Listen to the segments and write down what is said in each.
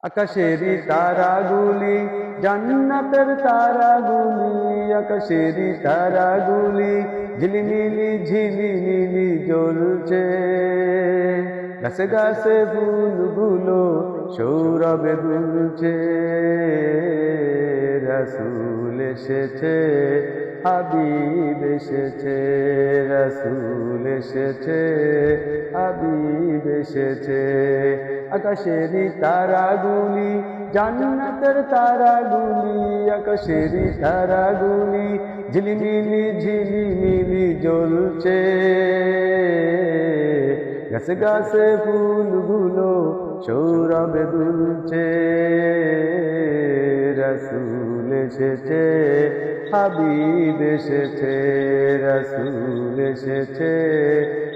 আকাশেরই তারাগুলি জান্নাতের তারাগুলি, আকাশেরই তারাগুলি ঝিলিমিলি ঝিলিমিলি জ্বলছে। গাছে গাছে ফুলগুলো সৌরভে দুলছে। রাসূল এসেছে, হাবিব এসেছে, রাসূল এসেছে, হাবিব এসেছে। আকাশেরই তারাগুলি জান্নাতের তারাগুলি, আকাশেরই তারাগুলি ঝিলিমিলি ঝিলিমিলি জ্বলছে। গাছে গাছে ফুলগুলো সৌরভে দুলছে। রাসূল এসেছে, হাবিব এসেছে, রাসূল এসেছে,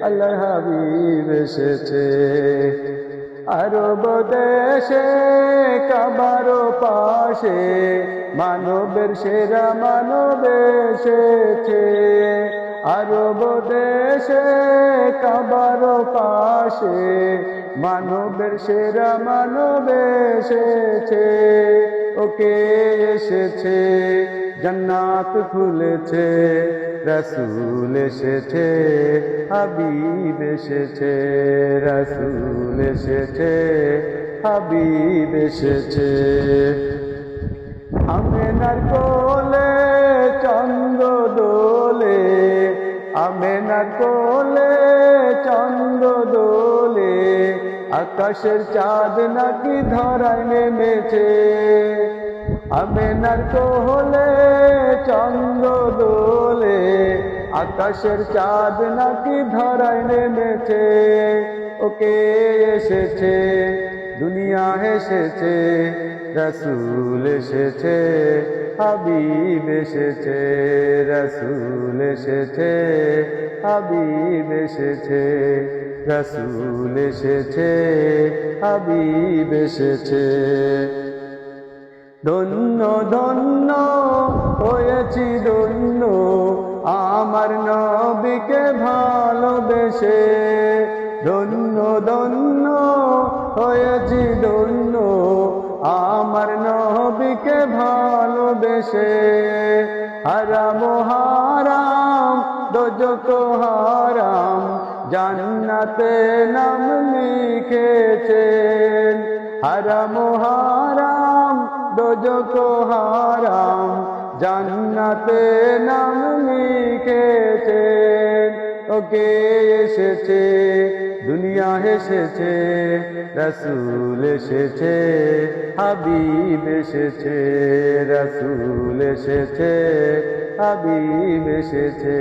আল্লাহর হাবিব এসেছে। আরব দেশে কাবার পাশে মানবের সেরা মানব এসেছে। আরব দেশে কাবার পাশে মানবের সেরা মানব এসেছে। ওকে এসেছে, জান্নাত খুলেছে। রাসূল এসেছে, হাবিব এসেছে, রাসূল এসেছে, হাবিব এসেছে। আমেনার কোলে চন্দ্র দোলে, আমেনার কোলে চন্দ্র দোলে, আকাশের চাঁদ নাকি ধরায় নেমেছে। আমেনার কোলে চন্দ্র দোলে, আকাশের চাঁদ নাকি ধরায় নেমেছে। ওকে এসেছে, দুনিয়া এসেছে, রাসূল এসেছে, হাবিব এসেছে, রাসূল এসেছে, হাবিব এসেছে, রাসূল এসেছে, হাবিব এসেছে। ধন্য ধন্য হয়েছি ধন্য আমার নবীকে ভালোবেসে। ধন্য ধন্য হয়েছি ধন্য আমার নবীকে ভালোবেসে। হারাম হারাম দোজখ হারাম জান্নাতে নাম লিখেছেন। হারাম হারাম দোজখ হারাম জান্নাতে নাম লিখেছেন। ওকে এসেছে, দুনিয়া এসেছে, রাসূল এসেছে, হাবিব এসেছে, রাসূল এসেছে, হাবিব এসেছে।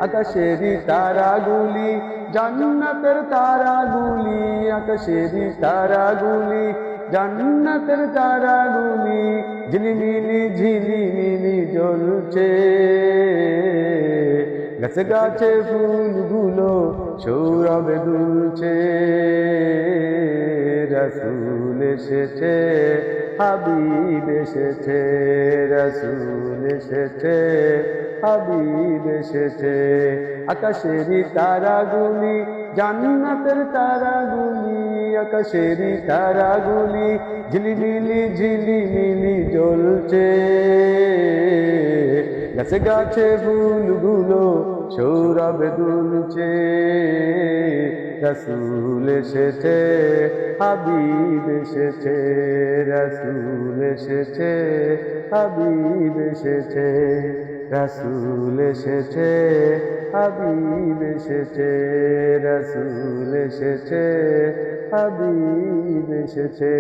আকাশেরই তারাগুলি জান্নাতের তারাগুলি, আকাশেরই তারাগুলি জান্নাতের তারাগুলি ঝিলিমিলি ঝিলিমিলি জ্বলছে। গাছে গাছে ফুলগুলো সৌরভে দুলছে। রাসূল এসেছে, হাবিব এসেছে, রাসূল এসেছে, হাবিব এসেছে। আকাশেরই তারাগুলি জান্নাতের তারাগুলি, আকাশেরই তারাগুলি ঝিলিমিলি ঝিলিমিলি জ্বলছে। গাছে গাছে ফুলগুলো সৌরভে দুলছে। রাসূল এসেছে, হাবিব এসেছে, রাসূল এসেছে, হাবিব এসেছে, রাসূল এসেছে, হাবিব এসেছে, রাসূল এসেছে, হাবিব এসেছে।